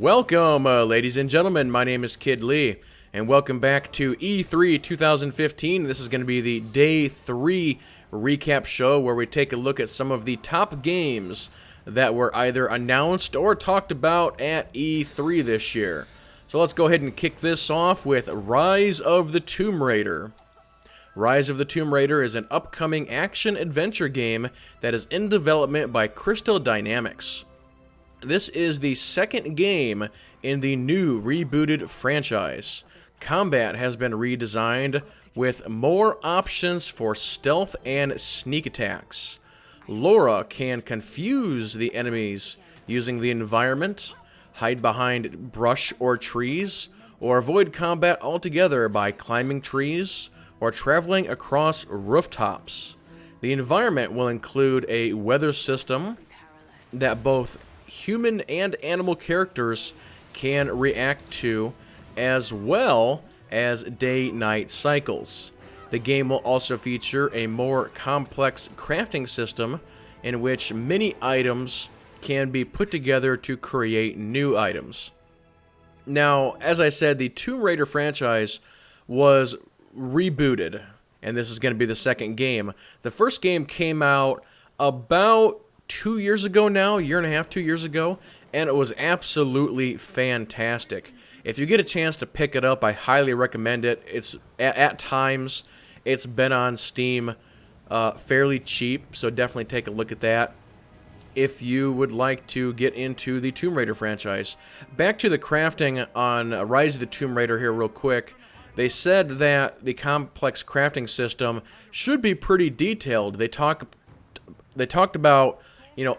Welcome, ladies and gentlemen. My name is Kid Lee, and welcome back to E3 2015. This is going to be the Day 3 recap show where we take a look at some of the top games that were either announced or talked about at E3 this year. So let's go ahead and kick this off with Rise of the Tomb Raider. Rise of the Tomb Raider is an upcoming action-adventure game that is in development by Crystal Dynamics. This is the second game in the new rebooted franchise. Combat has been redesigned with more options for stealth and sneak attacks. Laura can confuse the enemies using the environment, hide behind brush or trees, or avoid combat altogether by climbing trees or traveling across rooftops. The environment will include a weather system that both human and animal characters can react to, as well as day-night cycles. The game will also feature a more complex crafting system in which many items can be put together to create new items. Now, as I said, the Tomb Raider franchise was rebooted, and this is going to be the second game. The first game came out about 2 years ago now, year and a half, 2 years ago, and it was absolutely fantastic. If you get a chance to pick it up, I highly recommend it. It's at times it's been on Steam fairly cheap, so definitely take a look at that if you would like to get into the Tomb Raider franchise. Back to the crafting on Rise of the Tomb Raider here real quick. They said that the complex crafting system should be pretty detailed. They talked about,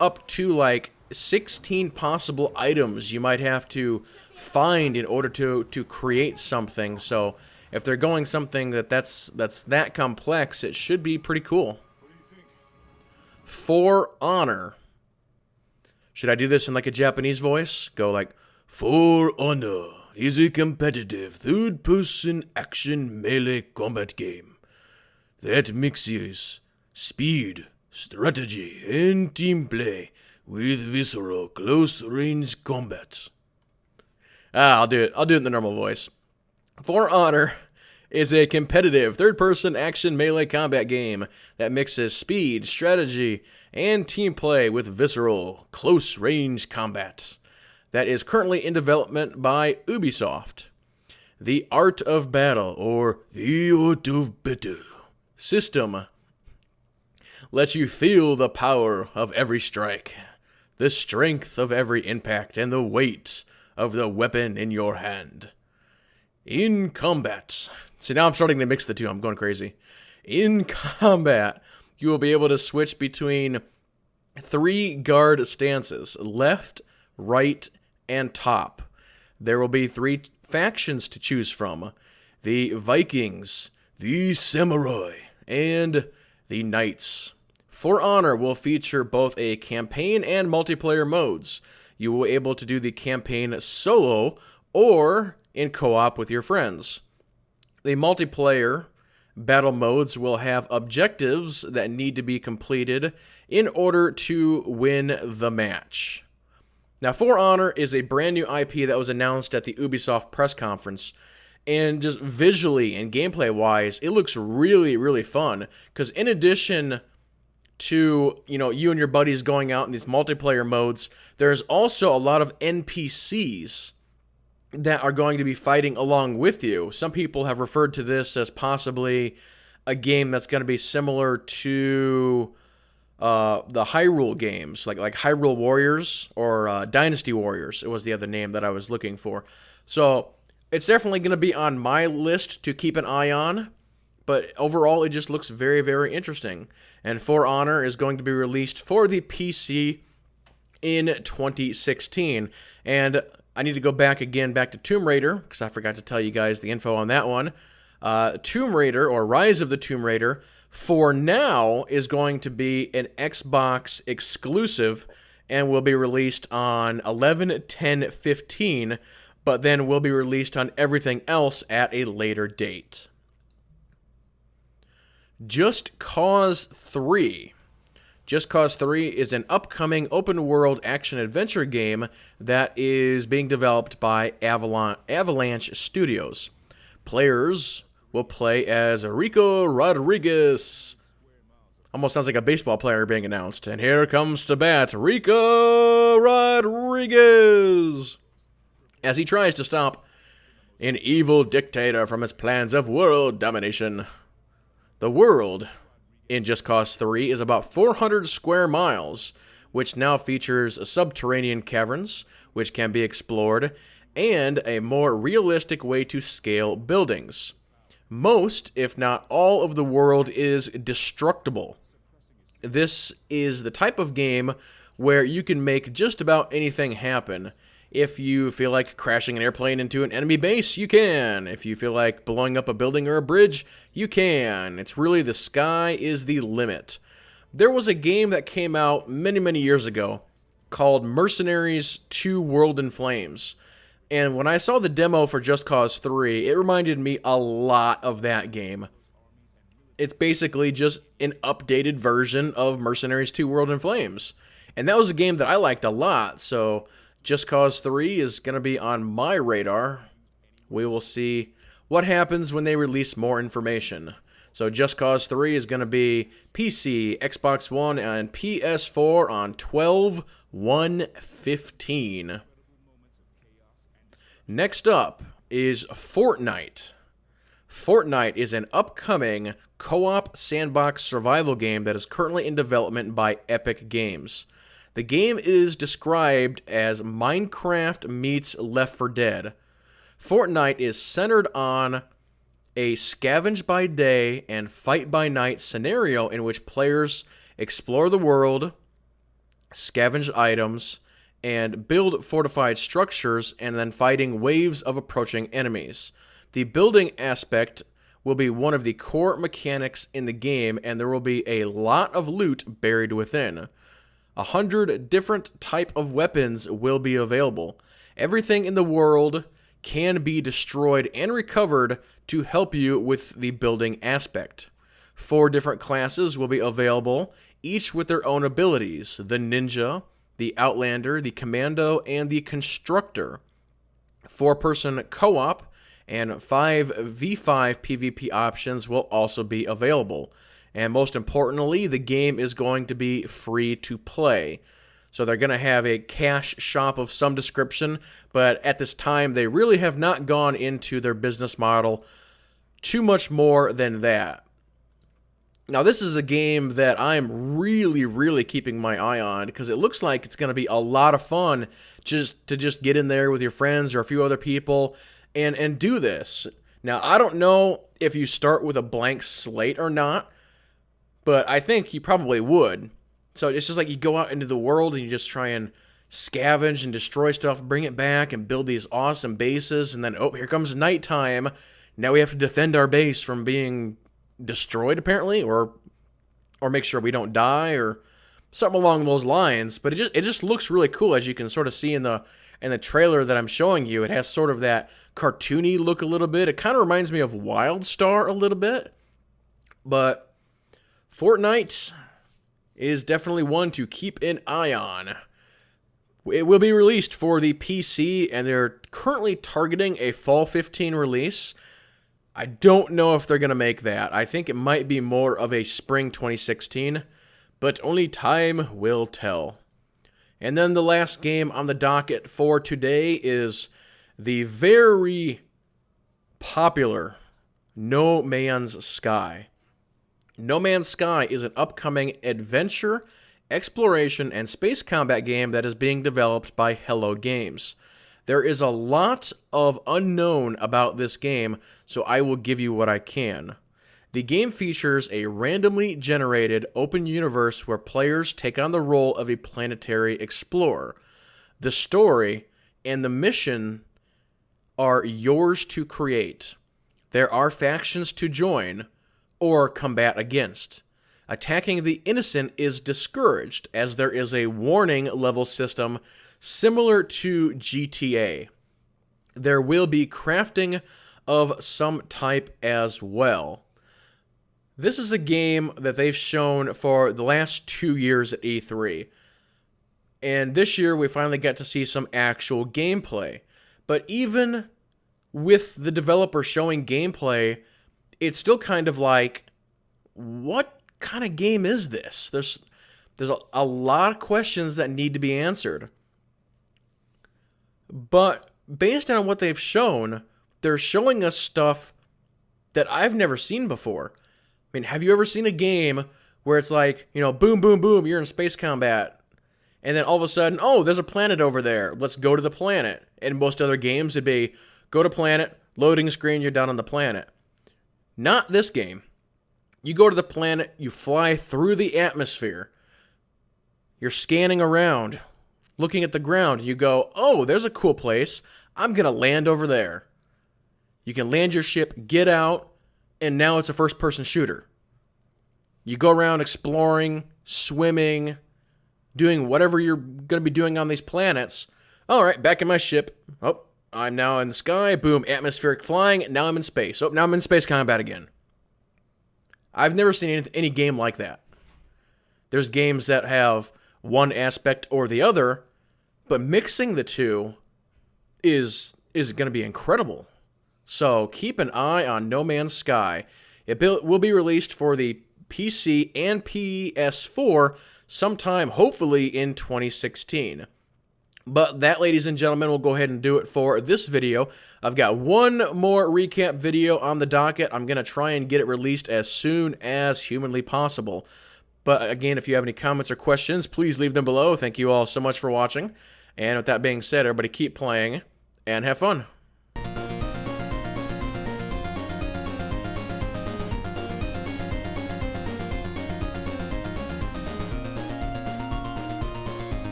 up to like 16 possible items you might have to find in order to create something. So if they're going something that's that complex, it should be pretty cool. For Honor. Should I do this in like a Japanese voice? Go like, For Honor is a competitive third-person action melee combat game that mixes speed, strategy, and team play with visceral close-range combat. I'll do it in the normal voice. For Honor is a competitive third-person action melee combat game that mixes speed, strategy, and team play with visceral close-range combat that is currently in development by Ubisoft. The Art of Battle, or the Art of Battle system, lets you feel the power of every strike, the strength of every impact, and the weight of the weapon in your hand. In combat, see, now I'm starting to mix the two, I'm going crazy. In combat, you will be able to switch between 3 guard stances, left, right, and top. There will be 3 factions to choose from: the Vikings, the Samurai, and the Knights. For Honor will feature both a campaign and multiplayer modes. You will be able to do the campaign solo or in co-op with your friends. The multiplayer battle modes will have objectives that need to be completed in order to win the match. Now, For Honor is a brand new IP that was announced at the Ubisoft press conference, and just visually and gameplay-wise, it looks really, really fun, because in addition to, you and your buddies going out in these multiplayer modes, there's also a lot of NPCs that are going to be fighting along with you. Some people have referred to this as possibly a game that's going to be similar to the Hyrule games, like Hyrule Warriors or Dynasty Warriors. It was the other name that I was looking for. So it's definitely going to be on my list to keep an eye on, but overall it just looks very, very interesting. And For Honor is going to be released for the PC in 2016. And I need to go back to Tomb Raider, because I forgot to tell you guys the info on that one. Tomb Raider, or Rise of the Tomb Raider, for now is going to be an Xbox exclusive and will be released on 11/10/15, but then will be released on everything else at a later date. Just Cause 3. Just Cause 3 is an upcoming open-world action-adventure game that is being developed by Avalanche Studios. Players will play as Rico Rodriguez. Almost sounds like a baseball player being announced. And here comes to bat Rico Rodriguez as he tries to stop an evil dictator from his plans of world domination. The world in Just Cause 3 is about 400 square miles, which now features subterranean caverns, which can be explored, and a more realistic way to scale buildings. Most, if not all, of the world is destructible. This is the type of game where you can make just about anything happen. If you feel like crashing an airplane into an enemy base, you can. If you feel like blowing up a building or a bridge, you can. It's really the sky is the limit. There was a game that came out many, many years ago called Mercenaries 2 World in Flames. And when I saw the demo for Just Cause 3, it reminded me a lot of that game. It's basically just an updated version of Mercenaries 2 World in Flames. And that was a game that I liked a lot, so Just Cause 3 is going to be on my radar. We will see what happens when they release more information. So Just Cause 3 is going to be PC, Xbox One, and PS4 on 12/1/15. Next up is Fortnite. Fortnite is an upcoming co-op sandbox survival game that is currently in development by Epic Games. The game is described as Minecraft meets Left 4 Dead. Fortnite is centered on a scavenge by day and fight by night scenario in which players explore the world, scavenge items, and build fortified structures, and then fighting waves of approaching enemies. The building aspect will be one of the core mechanics in the game, and there will be a lot of loot buried within. 100 different type of weapons will be available. Everything in the world can be destroyed and recovered to help you with the building aspect. 4 different classes will be available, each with their own abilities: the Ninja, the Outlander, the Commando, and the Constructor. 4-person co-op and 5v5 PvP options will also be available. And most importantly, the game is going to be free to play. So they're going to have a cash shop of some description, but at this time, they really have not gone into their business model too much more than that. Now, this is a game that I'm really, really keeping my eye on because it looks like it's going to be a lot of fun just to get in there with your friends or a few other people and do this. Now, I don't know if you start with a blank slate or not, but I think you probably would. So it's just like you go out into the world and you just try and scavenge and destroy stuff, bring it back, and build these awesome bases, and then, oh, here comes nighttime. Now we have to defend our base from being destroyed, apparently, or make sure we don't die, or something along those lines. But it just looks really cool, as you can sort of see in the trailer that I'm showing you. It has sort of that cartoony look a little bit. It kind of reminds me of WildStar a little bit. But Fortnite is definitely one to keep an eye on. It will be released for the PC, and they're currently targeting a Fall 15 release. I don't know if they're going to make that. I think it might be more of a Spring 2016, but only time will tell. And then the last game on the docket for today is the very popular No Man's Sky. No Man's Sky is an upcoming adventure, exploration, and space combat game that is being developed by Hello Games. There is a lot of unknown about this game, so I will give you what I can. The game features a randomly generated open universe where players take on the role of a planetary explorer. The story and the mission are yours to create. There are factions to join or combat against. Attacking the innocent is discouraged, as there is a warning level system similar to GTA. There will be crafting of some type as well. This is a game that they've shown for the last 2 years at E3. And this year we finally got to see some actual gameplay. But even with the developer showing gameplay, it's still kind of like, what kind of game is this? There's a lot of questions that need to be answered. But based on what they've shown, they're showing us stuff that I've never seen before. I mean, have you ever seen a game where it's like, boom, boom, boom, you're in space combat, and then all of a sudden, oh, there's a planet over there, let's go to the planet. In most other games, it'd be, go to planet, loading screen, you're down on the planet. Not this game. You go to the planet, you fly through the atmosphere, you're scanning around, looking at the ground, you go, oh, there's a cool place, I'm gonna land over there. You can land your ship, get out, and now it's a first-person shooter. You go around exploring, swimming, doing whatever you're going to be doing on these planets. All right, back in my ship. Oh, I'm now in the sky. Boom, atmospheric flying. Now I'm in space. Oh, now I'm in space combat again. I've never seen any game like that. There's games that have one aspect or the other, but mixing the two is going to be incredible. So keep an eye on No Man's Sky. It will be released for the PC and PS4 sometime, hopefully, in 2016. But that, ladies and gentlemen, will go ahead and do it for this video. I've got one more recap video on the docket. I'm going to try and get it released as soon as humanly possible. But again, if you have any comments or questions, please leave them below. Thank you all so much for watching. And with that being said, everybody keep playing and have fun.